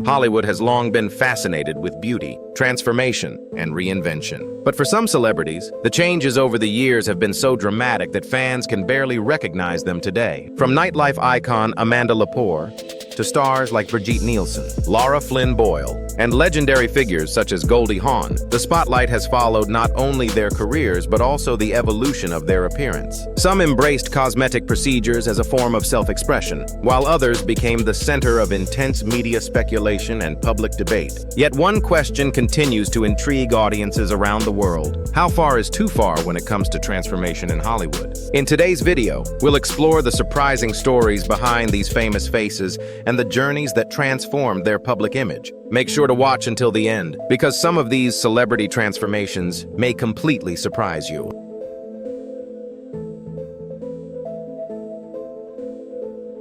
Hollywood has long been fascinated with beauty, transformation, and reinvention. But for some celebrities, the changes over the years have been so dramatic that fans can barely recognize them today. From nightlife icon Amanda Lepore to stars like Brigitte Nielsen, Laura Flynn Boyle, and legendary figures such as Goldie Hawn, the spotlight has followed not only their careers but also the evolution of their appearance. Some embraced cosmetic procedures as a form of self-expression, while others became the center of intense media speculation and public debate. Yet one question continues to intrigue audiences around the world. How far is too far when it comes to transformation in Hollywood? In today's video, we'll explore the surprising stories behind these famous faces and the journeys that transformed their public image. Make sure to watch until the end, because some of these celebrity transformations may completely surprise you.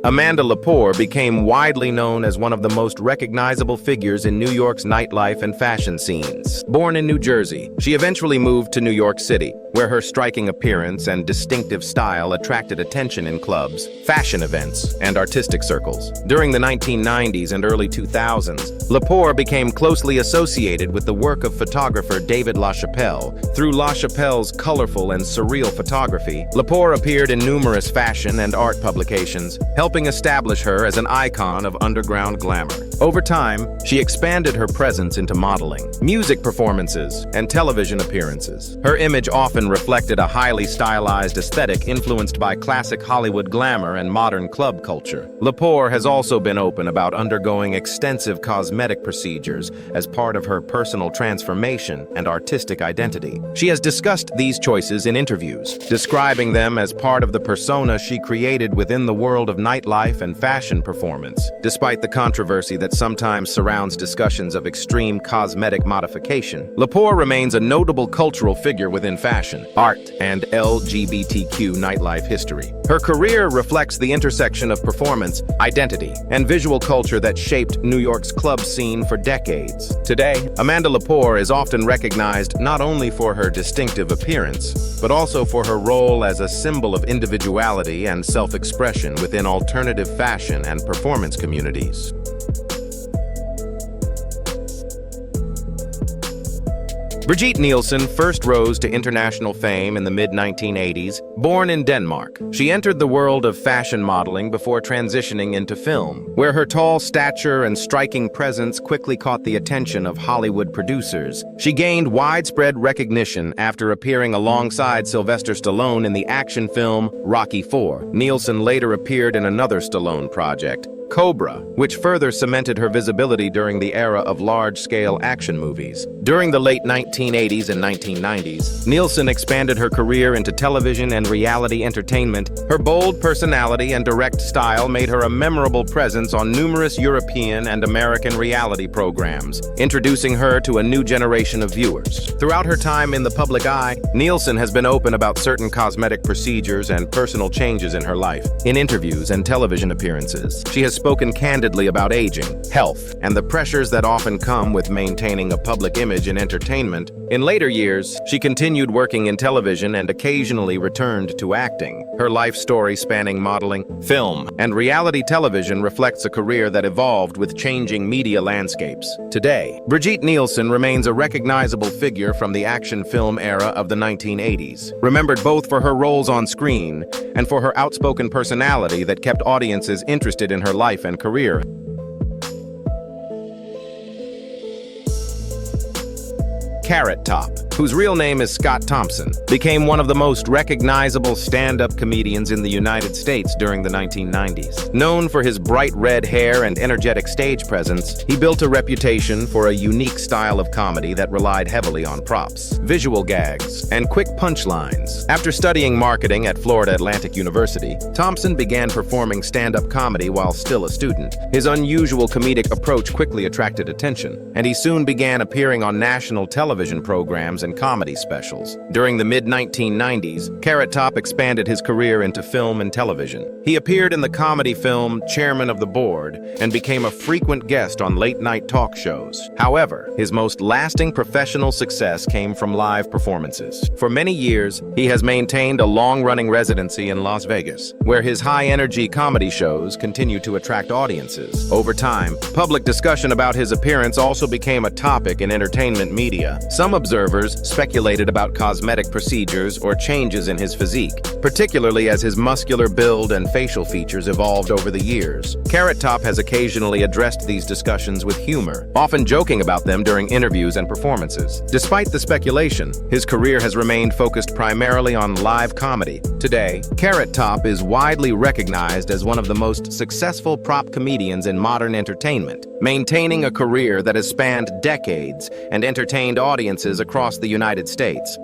Amanda Lepore became widely known as one of the most recognizable figures in New York's nightlife and fashion scenes. Born in New Jersey, she eventually moved to New York City, where her striking appearance and distinctive style attracted attention in clubs, fashion events, and artistic circles. During the 1990s and early 2000s, Lepore became closely associated with the work of photographer David LaChapelle. Through LaChapelle's colorful and surreal photography, Lepore appeared in numerous fashion and art publications, helping establish her as an icon of underground glamour. Over time, she expanded her presence into modeling, music performances, and television appearances. Her image often reflected a highly stylized aesthetic influenced by classic Hollywood glamour and modern club culture. Lepore has also been open about undergoing extensive cosmetic procedures as part of her personal transformation and artistic identity. She has discussed these choices in interviews, describing them as part of the persona she created within the world of nightlife and fashion performance. Despite the controversy that sometimes surrounds discussions of extreme cosmetic modification, Lepore remains a notable cultural figure within fashion, art, and LGBTQ nightlife history. Her career reflects the intersection of performance, identity, and visual culture that shaped New York's club scene for decades. Today, Amanda Lepore is often recognized not only for her distinctive appearance, but also for her role as a symbol of individuality and self-expression within alternative fashion and performance communities. Brigitte Nielsen first rose to international fame in the mid-1980s. Born in Denmark, she entered the world of fashion modeling before transitioning into film, where her tall stature and striking presence quickly caught the attention of Hollywood producers. She gained widespread recognition after appearing alongside Sylvester Stallone in the action film Rocky IV. Nielsen later appeared in another Stallone project, Cobra, which further cemented her visibility during the era of large-scale action movies. During the late 1980s and 1990s, Nielsen expanded her career into television and reality entertainment. Her bold personality and direct style made her a memorable presence on numerous European and American reality programs, introducing her to a new generation of viewers. Throughout her time in the public eye, Nielsen has been open about certain cosmetic procedures and personal changes in her life. In interviews and television appearances, she has spoken candidly about aging, health, and the pressures that often come with maintaining a public image in entertainment. In later years, she continued working in television and occasionally returned to acting. Her life story spanning modeling, film, and reality television reflects a career that evolved with changing media landscapes. Today, Brigitte Nielsen remains a recognizable figure from the action film era of the 1980s, remembered both for her roles on screen and for her outspoken personality that kept audiences interested in her life and career. Carrot Top, whose real name is Scott Thompson, became one of the most recognizable stand-up comedians in the United States during the 1990s. Known for his bright red hair and energetic stage presence, he built a reputation for a unique style of comedy that relied heavily on props, visual gags, and quick punchlines. After studying marketing at Florida Atlantic University, Thompson began performing stand-up comedy while still a student. His unusual comedic approach quickly attracted attention, and he soon began appearing on national television programs and and comedy specials. During the mid-1990s, Carrot Top expanded his career into film and television. He appeared in the comedy film Chairman of the Board and became a frequent guest on late-night talk shows. However, his most lasting professional success came from live performances. For many years, he has maintained a long-running residency in Las Vegas, where his high-energy comedy shows continue to attract audiences. Over time, public discussion about his appearance also became a topic in entertainment media. Some observers speculated about cosmetic procedures or changes in his physique, particularly as his muscular build and facial features evolved over the years. Carrot Top has occasionally addressed these discussions with humor, often joking about them during interviews and performances. Despite the speculation, his career has remained focused primarily on live comedy. Today, Carrot Top is widely recognized as one of the most successful prop comedians in modern entertainment, maintaining a career that has spanned decades and entertained audiences across the United States.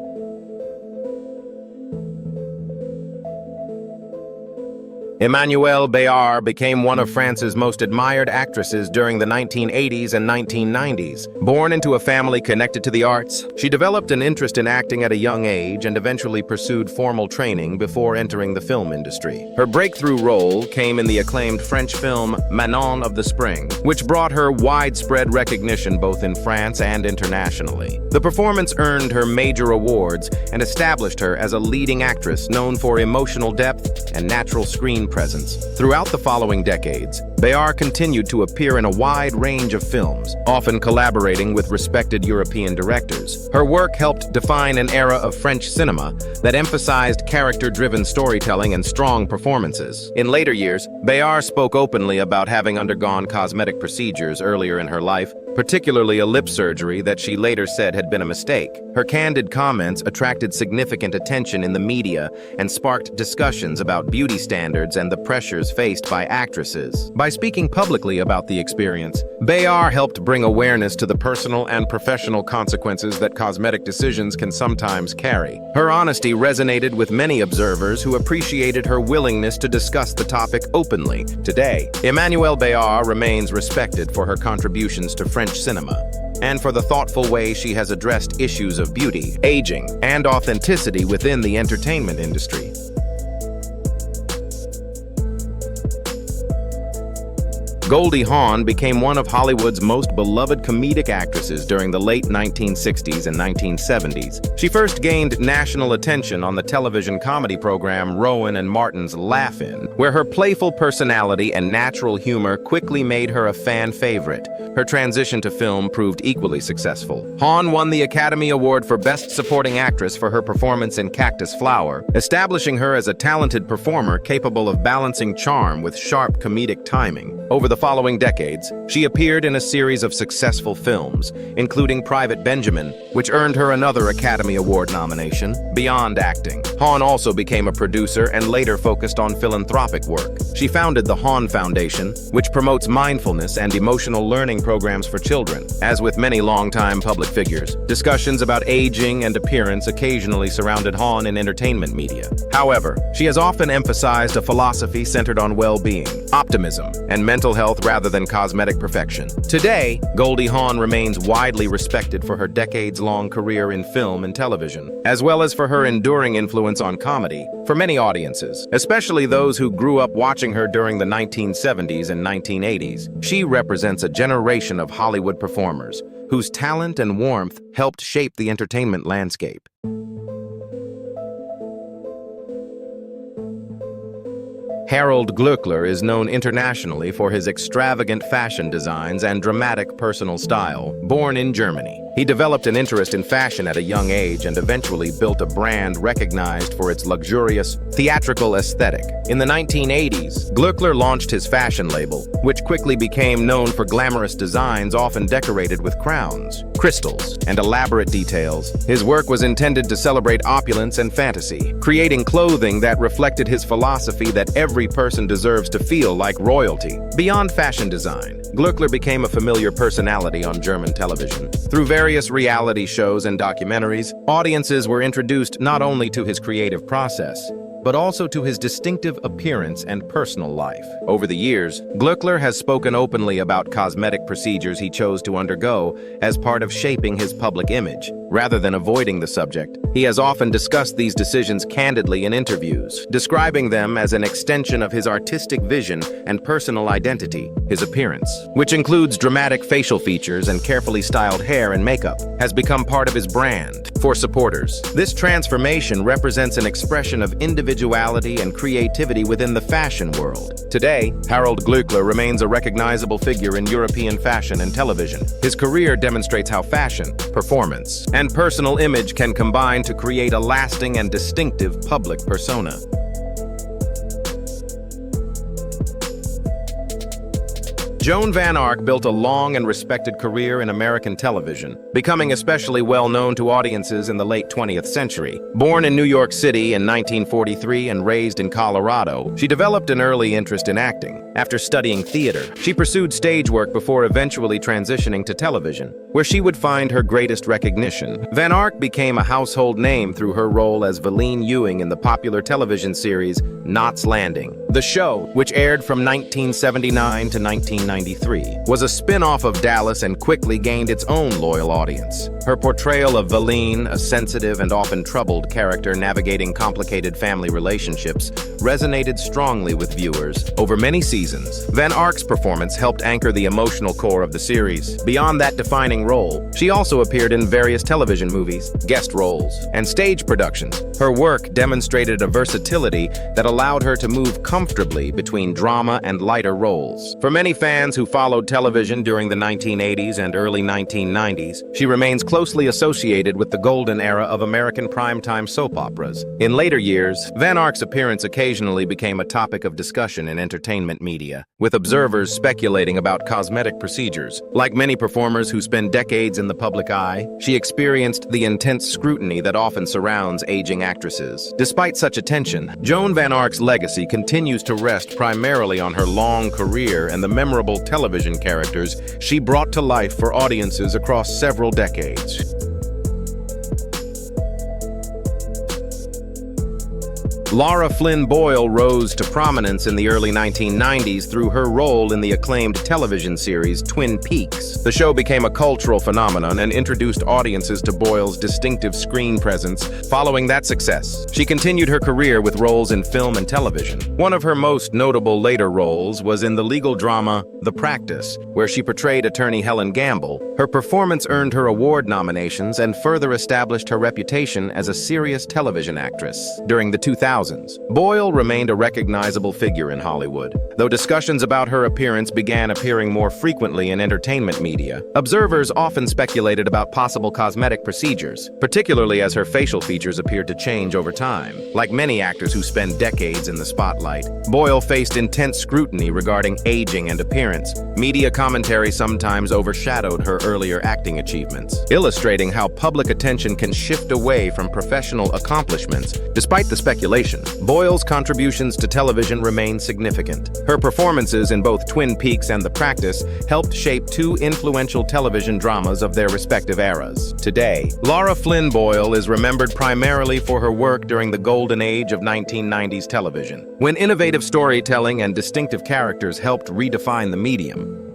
Emmanuelle Béart became one of France's most admired actresses during the 1980s and 1990s. Born into a family connected to the arts, she developed an interest in acting at a young age and eventually pursued formal training before entering the film industry. Her breakthrough role came in the acclaimed French film Manon of the Spring, which brought her widespread recognition both in France and internationally. The performance earned her major awards and established her as a leading actress known for emotional depth and natural screen presence. Throughout the following decades, Béart continued to appear in a wide range of films, often collaborating with respected European directors. Her work helped define an era of French cinema that emphasized character-driven storytelling and strong performances. In later years, Béart spoke openly about having undergone cosmetic procedures earlier in her life, particularly a lip surgery that she later said had been a mistake. Her candid comments attracted significant attention in the media and sparked discussions about beauty standards and the pressures faced by actresses. By speaking publicly about the experience, Béart helped bring awareness to the personal and professional consequences that cosmetic decisions can sometimes carry. Her honesty resonated with many observers who appreciated her willingness to discuss the topic openly. Today, Emmanuelle Béart remains respected for her contributions to French cinema and for the thoughtful way she has addressed issues of beauty, aging, and authenticity within the entertainment industry. Goldie Hawn became one of Hollywood's most beloved comedic actresses during the late 1960s and 1970s. She first gained national attention on the television comedy program Rowan and Martin's Laugh-In, where her playful personality and natural humor quickly made her a fan favorite. Her transition to film proved equally successful. Hawn won the Academy Award for Best Supporting Actress for her performance in Cactus Flower, establishing her as a talented performer capable of balancing charm with sharp comedic timing. Over the following decades, she appeared in a series of successful films, including Private Benjamin, which earned her another Academy Award nomination. Beyond acting, Hawn also became a producer and later focused on philanthropic work. She founded the Hawn Foundation, which promotes mindfulness and emotional learning programs for children. As with many longtime public figures, discussions about aging and appearance occasionally surrounded Hawn in entertainment media. However, she has often emphasized a philosophy centered on well-being, optimism, and mental health rather than cosmetic perfection. Today, Goldie Hawn remains widely respected for her decades-long career in film and television, as well as for her enduring influence on comedy. For many audiences, especially those who grew up watching her during the 1970s and 1980s, she represents a generation of Hollywood performers whose talent and warmth helped shape the entertainment landscape. Harold Glöckler is known internationally for his extravagant fashion designs and dramatic personal style. Born in Germany, he developed an interest in fashion at a young age and eventually built a brand recognized for its luxurious, theatrical aesthetic. In the 1980s, Glöckler launched his fashion label, which quickly became known for glamorous designs often decorated with crowns, crystals, and elaborate details. His work was intended to celebrate opulence and fantasy, creating clothing that reflected his philosophy that every person deserves to feel like royalty. Beyond fashion design, Glöckler became a familiar personality on German television. Through various reality shows and documentaries, audiences were introduced not only to his creative process, but also to his distinctive appearance and personal life. Over the years, Glöckler has spoken openly about cosmetic procedures he chose to undergo as part of shaping his public image. Rather than avoiding the subject, he has often discussed these decisions candidly in interviews, describing them as an extension of his artistic vision and personal identity. His appearance, which includes dramatic facial features and carefully styled hair and makeup, has become part of his brand. For supporters, this transformation represents an expression of individuality and creativity within the fashion world. Today, Harald Glöckler remains a recognizable figure in European fashion and television. His career demonstrates how fashion, performance, and personal image can combine to create a lasting and distinctive public persona. Joan Van Ark built a long and respected career in American television, becoming especially well known to audiences in the late 20th century. Born in New York City in 1943 and raised in Colorado, she developed an early interest in acting. After studying theater, she pursued stage work before eventually transitioning to television, where she would find her greatest recognition. Van Ark became a household name through her role as Valine Ewing in the popular television series Knots Landing. The show, which aired from 1979 to 1993, was a spin-off of Dallas and quickly gained its own loyal audience. Her portrayal of Valine, a sensitive and often troubled character navigating complicated family relationships, resonated strongly with viewers. Over many seasons, Van Ark's performance helped anchor the emotional core of the series. Beyond that defining role, she also appeared in various television movies, guest roles, and stage productions. Her work demonstrated a versatility that allowed her to move comfortably between drama and lighter roles. For many fans who followed television during the 1980s and early 1990s, she remains closely associated with the golden era of American primetime soap operas. In later years, Van Ark's appearance occasionally became a topic of discussion in entertainment media, with observers speculating about cosmetic procedures. Like many performers who spend decades in the public eye, she experienced the intense scrutiny that often surrounds aging actresses. Despite such attention, Joan Van Ark's legacy continues to rest primarily on her long career and the memorable television characters she brought to life for audiences across several decades. Lara Flynn Boyle rose to prominence in the early 1990s through her role in the acclaimed television series Twin Peaks. The show became a cultural phenomenon and introduced audiences to Boyle's distinctive screen presence. Following that success, she continued her career with roles in film and television. One of her most notable later roles was in the legal drama The Practice, where she portrayed attorney Helen Gamble. Her performance earned her award nominations and further established her reputation as a serious television actress. During the 2000s, Boyle remained a recognizable figure in Hollywood. Though discussions about her appearance began appearing more frequently in entertainment media, observers often speculated about possible cosmetic procedures, particularly as her facial features appeared to change over time. Like many actors who spend decades in the spotlight, Boyle faced intense scrutiny regarding aging and appearance. Media commentary sometimes overshadowed her earlier acting achievements, illustrating how public attention can shift away from professional accomplishments. Despite the speculation, Boyle's contributions to television remain significant. Her performances in both Twin Peaks and The Practice helped shape two influential television dramas of their respective eras. Today, Lara Flynn Boyle is remembered primarily for her work during the golden age of 1990s television, when innovative storytelling and distinctive characters helped redefine the medium.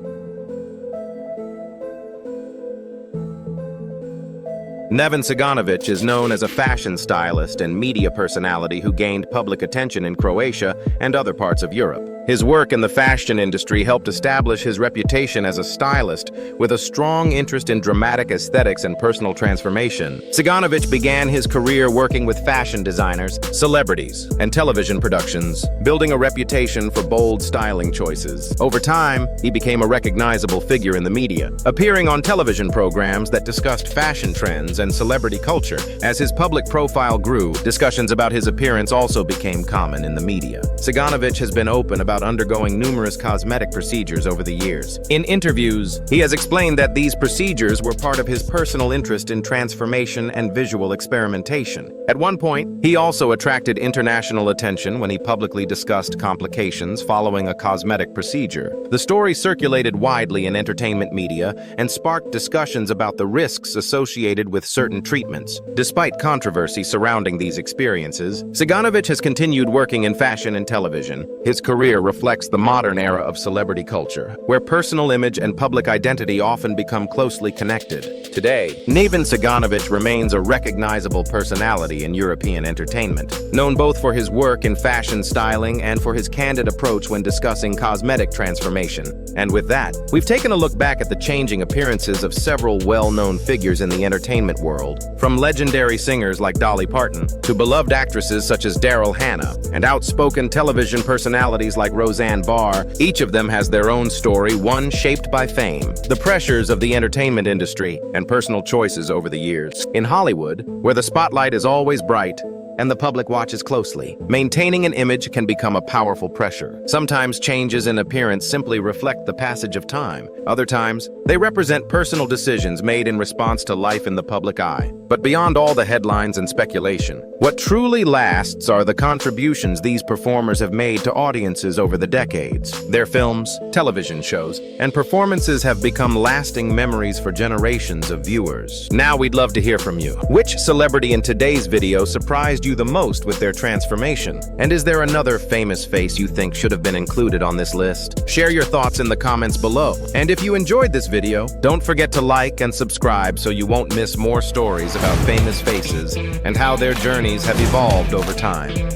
Neven Ciganović is known as a fashion stylist and media personality who gained public attention in Croatia and other parts of Europe. His work in the fashion industry helped establish his reputation as a stylist with a strong interest in dramatic aesthetics and personal transformation. Ciganović began his career working with fashion designers, celebrities, and television productions, building a reputation for bold styling choices. Over time, he became a recognizable figure in the media, appearing on television programs that discussed fashion trends and celebrity culture. As his public profile grew, discussions about his appearance also became common in the media. Ciganović has been open about about undergoing numerous cosmetic procedures over the years. In interviews, he has explained that these procedures were part of his personal interest in transformation and visual experimentation. At one point, he also attracted international attention when he publicly discussed complications following a cosmetic procedure. The story circulated widely in entertainment media and sparked discussions about the risks associated with certain treatments. Despite controversy surrounding these experiences, Ciganovich has continued working in fashion and television. His career reflects the modern era of celebrity culture, where personal image and public identity often become closely connected. Today, Nevin Ciganovich remains a recognizable personality in European entertainment, known both for his work in fashion styling and for his candid approach when discussing cosmetic transformation. And with that, we've taken a look back at the changing appearances of several well-known figures in the entertainment world, from legendary singers like Dolly Parton to beloved actresses such as Daryl Hannah and outspoken television personalities like Roseanne Barr. Each of them has their own story, one shaped by fame, the pressures of the entertainment industry, and personal choices over the years. In Hollywood, where the spotlight is always bright and the public watches closely, maintaining an image can become a powerful pressure. Sometimes changes in appearance simply reflect the passage of time. Other times, they represent personal decisions made in response to life in the public eye. But beyond all the headlines and speculation, what truly lasts are the contributions these performers have made to audiences over the decades. Their films, television shows, and performances have become lasting memories for generations of viewers. Now we'd love to hear from you. Which celebrity in today's video surprised you the most with their transformation? And is there another famous face you think should have been included on this list? Share your thoughts in the comments below. And if you enjoyed this video, don't forget to like and subscribe so you won't miss more stories about famous faces and how their journeys have evolved over time.